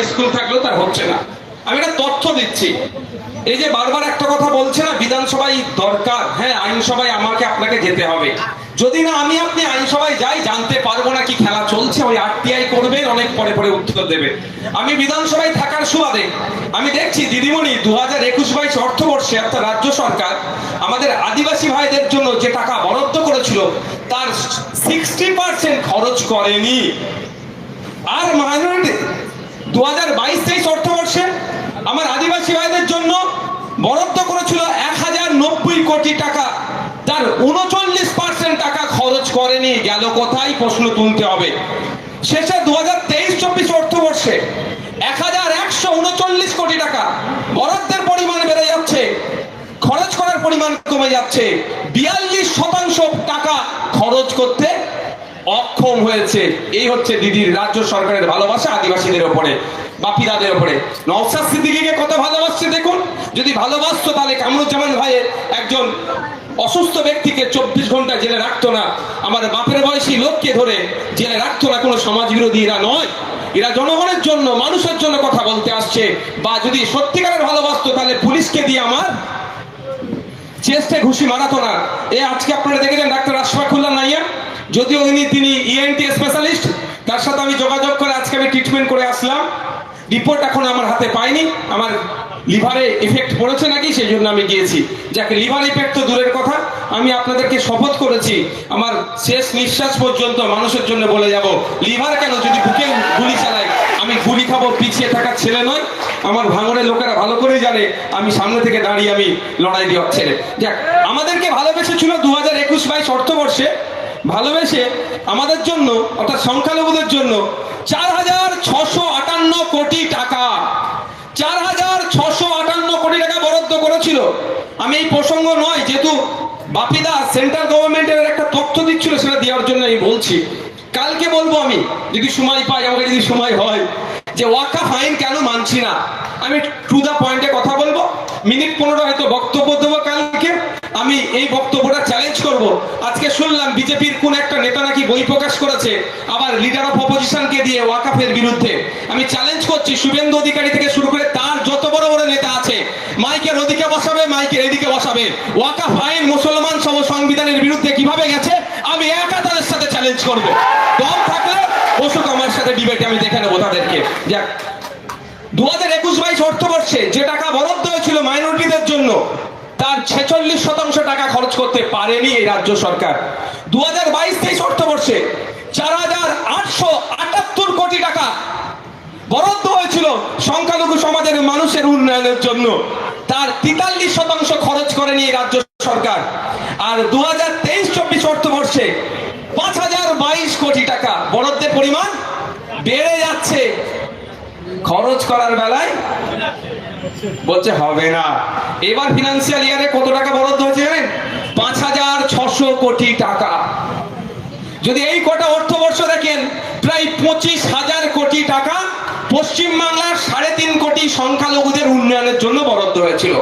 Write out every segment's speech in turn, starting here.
School থাকলেও তার হচ্ছে না। আমি একটা তথ্য দিচ্ছি, এই যে বারবার একটা কথা বলছে না বিধানসভায় দরকার, হ্যাঁ আইনসভায় আমাকে আপনাকে যেতে হবে। যদি না আমি আপনি আইনসভায় যাই জানতে পারবো না কি খেলা চলছে, ওই আরটিআই করবে, অনেক পরে পরে উত্তর দেবে। আমি বিধানসভায় থাকার সুবাদে আমি দেখছি দিদিমণি 2021-22 অর্থবর্ষে অর্থাৎ রাজ্য সরকার আমাদের আদিবাসী ভাইদের জন্য যে টাকা বরাদ্দ করেছিল তার 60% খরচ করেনি। আর মাইনরিটি 2022-23 অর্থবর্ষে আমার আদিবাসী ভাইদের জন্য বরাদ্দ করেছিল 1090 কোটি টাকা, তার 39% টাকা খরচ করেনি। গেল কোথায় প্রশ্ন তুলতে হবে। শেষে 2023-24 অর্থবর্ষে 1139 কোটি টাকা বরাদ্দের পরিমাণ বেড়ে যাচ্ছে, খরচ করার পরিমাণ কমে যাচ্ছে। 42% টাকা খরচ করতে অক্ষম হয়েছে। এই হচ্ছে দিদির রাজ্য সরকারের ভালোবাসা আদিবাসীদের উপরে, বাপিদাদের উপরে। নওশাদ সিদ্দিকীকে কত ভালোবাসছে দেখুন। যদি ভালোবাসতো তাহলে কামরুজ্জামান ভাইয়ের একজন অসুস্থ ব্যক্তিকে 24 ঘন্টা জেলে রাখতো না, আমার বাপের বয়সী লোককে ধরে জেলে রাখতো না। কোনো সমাজ বিরোধী এরা নয়, এরা জনগণের জন্য মানুষের জন্য কথা বলতে আসছে। বা যদি সত্যিকারের ভালোবাসতো তাহলে পুলিশকে দিয়ে আমার চেস্টে ঘুষি মারাতো না। আজকে আপনারা দেখেছেন ডাক্তার আশফাকুল্লাহ নাইয়া, যদিও তিনি ইএনটি স্পেশালিস্ট, তার সাথে আমি যোগাযোগ করে আজকে আমি ট্রিটমেন্ট করে আসলাম। রিপোর্ট এখন আমার হাতে পাইনি, আমার লিভারে এফেক্ট পড়েছে নাকি সেই জন্য আমি গিয়েছি। যাকে লিভার এফেক্ট তো দূরের কথা, আমি আপনাদেরকে শপথ করেছি আমার শেষ নিঃশ্বাস পর্যন্ত মানুষের জন্য বলে যাব। লিভার কেন, যদি বুকে গুলি চালাই আমি গুলি খাবো, পিছিয়ে থাকার ছেলে নয়। আমার ভাঙড়ের লোকেরা ভালো করেই জানে আমি সামনে থেকে দাঁড়িয়ে আমি লড়াই দেওয়ার ছেলে। যাক, আমাদেরকে ভালোবেসেছিল 2021-22 অর্থবর্ষে, ভালোবেসে আমাদের জন্য অর্থাৎ সংখ্যালঘুদের জন্য 4658 কোটি টাকা 4658 কোটি টাকা বরাদ্দ করেছিল। আমি এই প্রসঙ্গ নয়, যেহেতু বাপিদা সেন্ট্রাল গভর্নমেন্টের একটা তথ্য দিচ্ছিল সেটা দেওয়ার জন্য আমি বলছি। কালকে বলবো আমি, যদি সময় পাই, আমাকে যদি সময় হয়, যে ওয়াকাফ আইন কেন মানছি না। আমি টু দা পয়েন্টে কথা বলবো, মিনিট 15 হয়তো বক্তব্য দেবো কালকে। আমি এই বক্তব্যটা চ্যালেঞ্জ করব। আজকে শুনলাম বিজেপির কোন একটা নেতা নাকি বই প্রকাশ করেছে আবার লিডার অফ অপোজিশনকে দিয়ে ওয়াকাফের বিরুদ্ধে। আমি চ্যালেঞ্জ করছি, শুভেন্দু অধিকারী থেকে শুরু করে তার যত বড় বড় নেতা আছে, মাইকের ওদিকে বসাবে, মাইকের এদিকে বসাবে। ওয়াকাফ আইন মুসলমান সম সংবিধানের বিরুদ্ধে কিভাবে গেছে আমি একা তাদের সাথে চ্যালেঞ্জ করব। দম থাকলে বসুক আমার সাথে ডিবেটে, আমি দেখে নেবো তাদেরকে। যাক, 2021-22 অর্থবর্ষে যে টাকা বরাদ্দ হয়েছিল মাইনরিটিদের জন্য তার 46% টাকা খরচ করতে পারেনি এই রাজ্য সরকার। 2022-23 অর্থবর্ষে 4878 কোটি টাকা বরাদ্দ হয়েছিল সংখ্যালঘু সমাজের মানুষের উন্নয়নের জন্য, তার 43% খরচ করেনি এই রাজ্য সরকার। আর 2023-24 অর্থবর্ষে 5022 কোটি টাকা বরাদ্দের পরিমাণ বেড়ে যাচ্ছে, খরচ করার বেলায় বলছে হবে না। এবার ফিনান্সিয়াল ইয়ারে কত টাকা বরাদ্দ হয়েছে জানেন? 5600 কোটি টাকা। যদি এই কটা অর্থবর্ষ দেখেন, প্রায় 25,000 কোটি টাকা পশ্চিমবাংলার 3.5 কোটি সংখ্যালঘুদের উন্নয়নের জন্য বরাদ্দ হয়েছিল।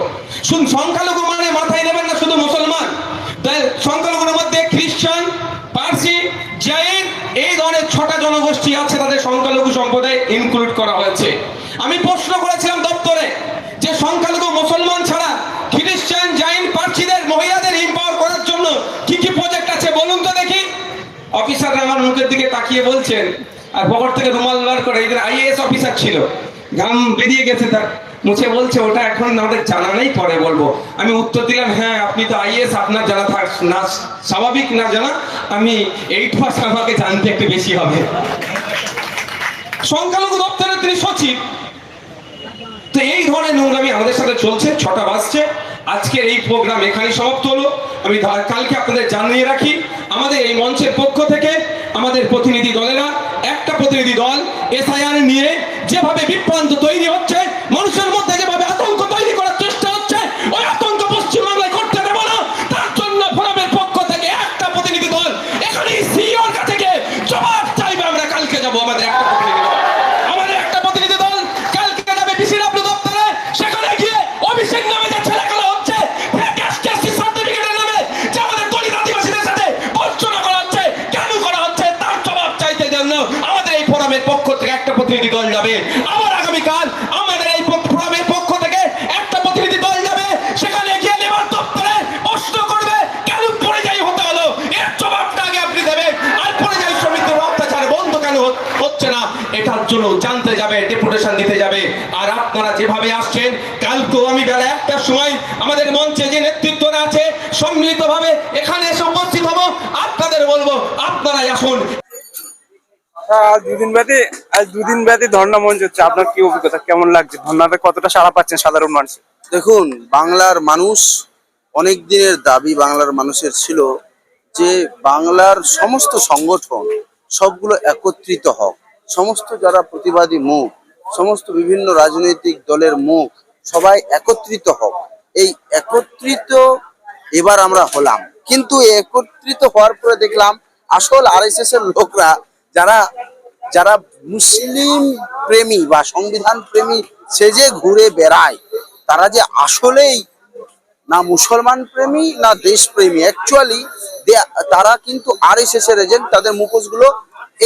শুন, সংখ্যালঘু মানে মাথায় নেবেন না শুধু মুসলমান, সংখ্যালঘুর মধ্যে খ্রিস্টান, পার্সি, জৈন, এই ধরনের 6টা জনগোষ্ঠী আছে, তাদের সংখ্যালঘু সম্প্রদায় ইনক্লুড করা হয়েছে। আমি প্রশ্ন করেছিলাম দপ্তরে যে সংখ্যালঘু মুসলমান ছাড়া খ্রিস্টান, জৈন, পার্সিদের, মহিলাদের এম্পাওয়ার করার জন্য কি কি প্রজেক্ট আছে বলুন তো দেখি। অফিসাররা আমার মুখের দিকে তাকিয়ে বলছেন, আর পকেট থেকে রুমাল বার করে, এদের আইএএস অফিসার ছিল, ঘাম বেরিয়ে গেছে তার, মুছে বলছে ওটা এখন আমাদের জানা নেই, পরে বলবো। আমি উত্তর দিলাম, হ্যাঁ আপনি তো আইএস, আপনার জানা থাক না, স্বাভাবিক না জানা, আমি 8 আমাকে জানতে একটু বেশি হবে। সংখ্যালঘু দপ্তরের তিনি সচিব। তো এই ধরনের নোংরামি আমাদের সাথে চলছে। 6টা বাজছে, আজকের এই প্রোগ্রাম এখানেই সমাপ্ত হলো। আমি কালকে আপনাদের জানিয়ে রাখি, আমাদের এই মঞ্চের পক্ষ থেকে আমাদের প্রতিনিধি দলেরা, একটা প্রতিনিধি দল এসআইআর নিয়ে যেভাবে বিভ্রান্ত তৈরি হচ্ছে, মানুষের মধ্যে যেভাবে আতঙ্ক তৈরি করার চেষ্টা হচ্ছে, ওই আতঙ্ক পশ্চিমবাংলায় করতে দেব না। তার জন্য ফোরামের পক্ষ থেকে একটা প্রতিনিধি দল এখানে সিইওর কাছে গিয়ে জবাব চাইবে। আমরা কালকে যাবো, আমাদের একটা প্রতিনিধি দল, আমাদের একটা প্রতিনিধি দল কালকে যাবে বিসিডব্লিউ দপ্তরে, সেখানে গিয়ে অভিষেক নামে যে ছেলেখেলা হচ্ছে, সার্টিফিকেটের নামে যে আমাদের দলিত আদিবাসীদের সাথে বঞ্চনা করা হচ্ছে, কেন করা হচ্ছে তার জবাব চাইতে জন্য আমাদের এই ফোরামের পক্ষ থেকে একটা প্রতিনিধি দল যাবে। আবার আগামীকাল আমাদের এই ফোরামের পক্ষ থেকে একটা প্রতিনিধি দল যাবে, সেখানে গিয়ে লেবার দপ্তরে প্রশ্ন করবে কেন পরিযায়ী হতে হলো, এর জবাবটা আগে আপনি দেবেন। আর পরিযায়ী শ্রমিকদের অত্যাচার বন্ধ কেন হচ্ছে না, এটার জন্য জানতে যাবে, ডেপুটেশন দিতে যাবে। আর আপনারা যেভাবে আসছেন, কালকেও আমি বেলা 1টার সময় আমাদের মঞ্চে যে নেতৃত্বরা আছে সম্মিলিতভাবে এখানে এসে উপস্থিত হব। আপনাদের বলবো আপনারাই আসুন। দুদিন ব্যাপী ধর্ণা মঞ্চ হচ্ছে, আপনার কি অভিজ্ঞতা, কেমন লাগছে? ধর্ণাতে কতটা সাড়া পাচ্ছেন সাধারণ মানুষ? দেখুন, বাংলার মানুষ অনেক দিনের দাবি বাংলার মানুষের ছিল যে বাংলার সমস্ত সংগঠন সবগুলো একত্রিত হোক, সমস্ত যারা প্রতিবাদী মুখ, সমস্ত বিভিন্ন রাজনৈতিক দলের মুখ সবাই একত্রিত হোক। এই একত্রিত এবার আমরা হলাম, কিন্তু একত্রিত হওয়ার পরে দেখলাম আসল আরএসএস এর লোকরা যারা যারা মুসলিম প্রেমী বা সংবিধান প্রেমী সেজে ঘুরে বেড়ায়, তারা যে আসলেই না মুসলমান প্রেমী না দেশপ্রেমী, অ্যাকচুয়ালি তারা কিন্তু আরএসএস এর এজেন্ট। তাদের মুখোশগুলো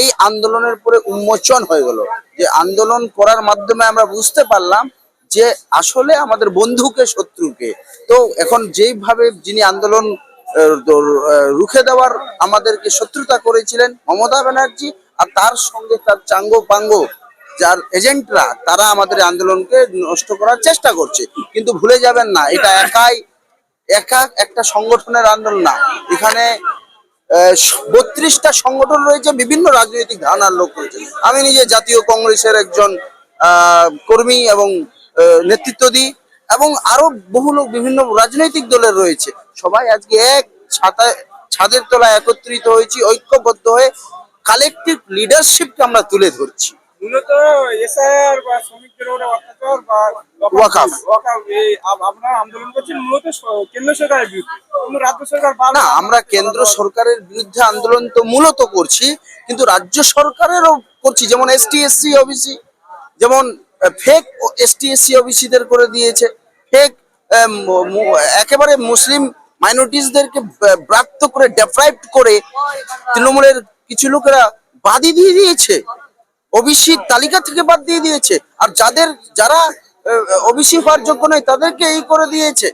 এই আন্দোলনের পরে উন্মোচন হয়ে গেল, যে আন্দোলন করার মাধ্যমে আমরা বুঝতে পারলাম যে আসলে আমাদের বন্ধুকে শত্রুকে। তো এখন যেইভাবে যিনি আন্দোলন রুখে দেওয়ার আমাদেরকে শত্রুতা করেছিলেন মমতা ব্যানার্জি, আর তার সঙ্গে তার চাঙ্গো পাঙ্গো যার এজেন্টরা, তারা আমাদের আন্দোলনকে নষ্ট করার চেষ্টা করছে। কিন্তু ভুলে যাবেন না, এটা একা একটা সংগঠনের আন্দোলন না, এখানে 32টা সংগঠন রয়েছে, বিভিন্ন রাজনৈতিক ধারণার লোক রয়েছে। আমি নিজে জাতীয় কংগ্রেসের একজন কর্মী এবং নেতৃত্ব দিই, এবং আরো বহু লোক বিভিন্ন রাজনৈতিক দলের রয়েছে। সবাই আজকে এক ছাদের তলায় একত্রিত হয়েছি, ঐক্যবদ্ধ হয়ে কালেকটিভ লিডারশিপকে আমরা তুলে ধরছি। মূলত এসআইআর বা শ্রমিকদের উপরে অত্যাচার বা ওয়াকাফ আপনারা আন্দোলন করছেন মূলত কেন্দ্র সরকারের বিরুদ্ধে, কিন্তু রাজ্য সরকার না, আমরা কেন্দ্র সরকারের বিরুদ্ধে আন্দোলন তো মূলত করছি, কিন্তু রাজ্য সরকারেরও করছি। যেমন এসটি এসসি ওবিসি, যেমন ফেক এসটি এসসি ওবিসিদের করে দিয়েছে, ফেক একেবারে মুসলিম মাইনরিটিসদেরকে ব্রাত্য করে ডেপ্রাইভড করে তৃণমূলের কিছু লোকেরা বাদই দিয়ে দিয়েছে, ওবিসি তালিকা থেকে বাদ দিয়ে দিয়েছে। আর যারা ওবিসি হওয়ার যোগ্য নয় তাদেরকে এই করে দিয়েছে।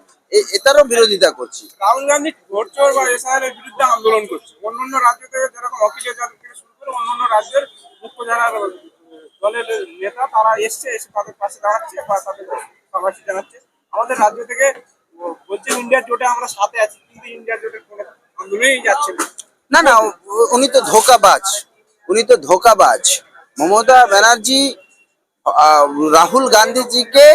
এটারও বিরোধিতা করছি। রাহুল গান্ধী ভোট চোর বা এসআইআর এর বিরুদ্ধে আন্দোলন করছে। অন্যান্য রাজ্য থেকে যেরকম অখিলেশ যাদব থেকে শুরু করে অন্যান্য রাজ্যের মুখ্য যারা দলের নেতা, তারা এসে তাদের পাশে দাঁড়াচ্ছে বা তাদের সাবাসী জানাচ্ছে। আমাদের রাজ্য থেকে বলছে ইন্ডিয়ার জোটে আমরা সাথে আছি, কিন্তু ইন্ডিয়ার জোটের কোনো আন্দোলনেই যাচ্ছে না না, উনি তো ধোঁকাবাজ, মমতা ব্যানার্জি রাহুল গান্ধীজিকে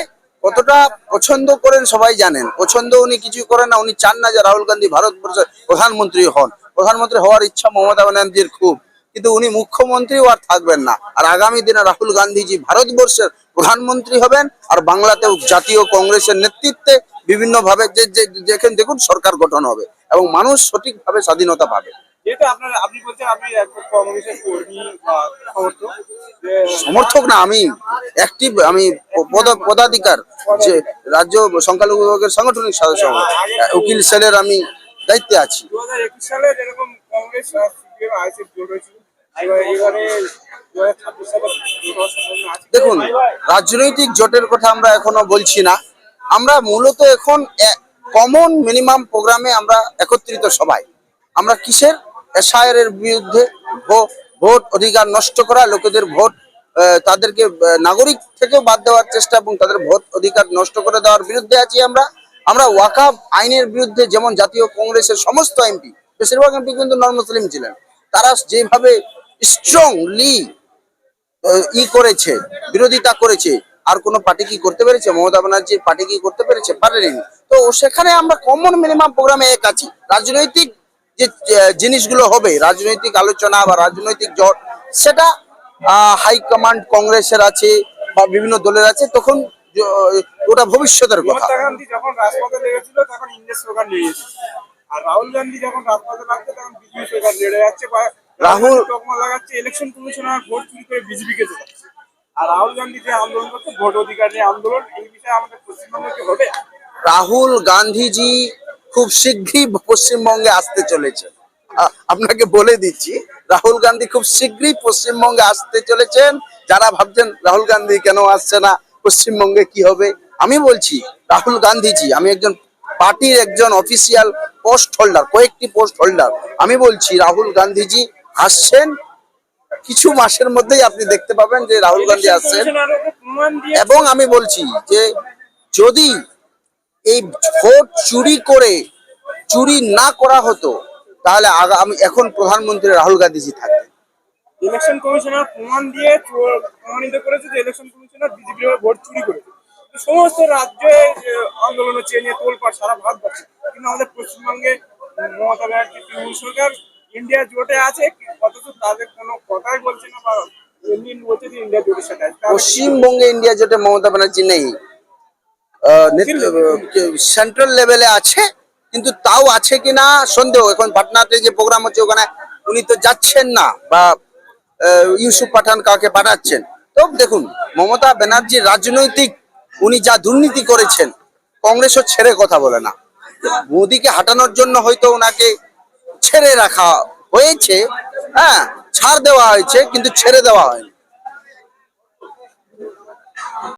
কতটা পছন্দ করেন সবাই জানেন। পছন্দ উনি কিছু করেন না, উনি চান না যে রাহুল গান্ধী ভারতবর্ষের প্রধানমন্ত্রী হন। প্রধানমন্ত্রী হওয়ার ইচ্ছা মমতা ব্যানার্জির খুব, কিন্তু উনি মুখ্যমন্ত্রীও আর থাকবেন না। আর আগামী দিনে রাহুল গান্ধীজি ভারতবর্ষের প্রধানমন্ত্রী হবেন, আর বাংলাতেও জাতীয় কংগ্রেসের নেতৃত্বে বিভিন্নভাবে যেখানে দেখুন সরকার গঠন হবে এবং মানুষ সঠিকভাবে স্বাধীনতা পাবে। যেহেতু আপনি বলছেন আপনি একজন কংগ্রেসের কর্মী বা সমর্থক না, আমি অ্যাক্টিভ, আমি পদাধিকার, যে রাজ্য সংখ্যালঘু বিভাগের সাংগঠনিক সদস্য, উকিল সেলের আমি দায়িত্বে আছি। 2021 সালে যেরকম কংগ্রেস আর সিপিএম আইএসএফ জোট হয়েছিল, এবারে 2026 সালে জোট হওয়ার সম্ভাবনা আছে? দেখুন, রাজনৈতিক জোটের কথা আমরা এখনো বলছি না, আমরা মূলত এখন কমন মিনিমাম প্রোগ্রামে আমরা একত্রিত সবাই। আমরা কিসের এসআইআর এর বিরুদ্ধে, ভোট অধিকার নষ্ট করা, লোকেদের ভোট তাদেরকে নাগরিক থেকেও বাদ দেওয়ার চেষ্টা এবং তাদের ভোট অধিকার নষ্ট করে দেওয়ার বিরুদ্ধে আছি আমরা ওয়াকাফ আইনের বিরুদ্ধে। যেমন জাতীয় কংগ্রেসের সমস্ত এমপি, বেশিরভাগ এমপি কিন্তু নন মুসলিম ছিলেন, তারা যেভাবে স্ট্রংলি করেছে, বিরোধিতা করেছে, আর কোনো পার্টি কি করতে পেরেছে? মমতা ব্যানার্জির পার্টি কি করতে পেরেছে? পারেনি। তো সেখানে আমরা কমন মিনিমাম প্রোগ্রামে এক আছি। রাজনৈতিক যে জিনিসগুলো হবে, রাজনৈতিক আলোচনা বা রাজনৈতিক জোট, সেটা হাইকমান্ড কংগ্রেসের আছে বা বিভিন্ন দলের আছে, তখন ওটা ভবিষ্যতের কথা। মমতা গান্ধী যখন রাজপথে লেগেছিল তখন ইংরেজ স্লোগান নিয়েছে, আর রাহুল গান্ধী যখন রাজপথে লাগছে তখন বিজেপি স্লোগান লেগে যাচ্ছে, বা রাহুল তকমা লাগাচ্ছে ইলেকশন কমিশনার ভোট চুরি করে বিজেপিকে জেতাচ্ছে। আর রাহুল গান্ধী যে আন্দোলন করছে ভোট অধিকার নিয়ে আন্দোলন, এই বিষয়ে আমাদের পশ্চিমবঙ্গে কি হবে? রাহুল গান্ধীজি খুব শীঘ্রই পশ্চিমবঙ্গে আসতে চলেছে, আপনাকে বলে দিচ্ছি। রাহুল গান্ধী খুব শীঘ্রই পশ্চিমবঙ্গে আসতে চলেছেন যারা ভাবছেন রাহুল গান্ধী কেন আসছে না, পশ্চিমবঙ্গে কি হবে, আমি বলছি রাহুল গান্ধীজি, আমি একজন পার্টির একজন অফিসিয়াল পোস্ট হোল্ডার, কয়েকটি পোস্ট হোল্ডার, আমি বলছি রাহুল গান্ধীজি আসছেন, কিছু মাসের মধ্যেই আপনি দেখতে পাবেন যে রাহুল গান্ধী ইলেকশন আসছেন। কমিশনারও প্রমাণ দিয়ে এবং আমি বলছি যে যদি এই ভোট চুরি না করা হতো, তাহলে আগামী এখন প্রধানমন্ত্রী রাহুল গান্ধীজি থাকতেন। ইলেকশন কমিশনার প্রমাণ দিয়ে প্রমাণিত করেছে যে ইলেকশন কমিশনার বিজেপি ভোট চুরি করেছে। তো সমস্ত রাজ্যে যে আন্দোলন হচ্ছে এ নিয়ে তোলপাড় সারা ভারতবর্ষে, কিন্তু আমাদের পশ্চিমবঙ্গে মমতা ব্যানার্জি তৃণমূল সরকার ইন্ডিয়া জোটে আছে, অথচ তাদের কোনো কথাই বলছে না, বা এমনি বলছে যে ইন্ডিয়া জোটের সাথে আছে। তাহলে কি পশ্চিমবঙ্গে ইন্ডিয়া জোটে মমতা ব্যানার্জি নেই, সেন্ট্রাল লেভেলে আছে, কিন্তু তাও আছে কিনা সন্দেহ। এখন পাটনাতে যে প্রোগ্রাম হচ্ছে ওখানে উনি তো যাচ্ছেন না, বা ইউসুফ পাঠান কাকে পাঠাচ্ছেন। তো দেখুন, মমতা ব্যানার্জি রাজনৈতিক, উনি যা দুর্নীতি করেছেন, কংগ্রেসও ছেড়ে কথা বলে না। মোদিকে হাঁটানোর জন্য হয়তো ওনাকে ছেড়ে রাখা হয়েছে, হ্যাঁ ছাড় দেওয়া হয়েছে, কিন্তু ছেড়ে দেওয়া হয়নি।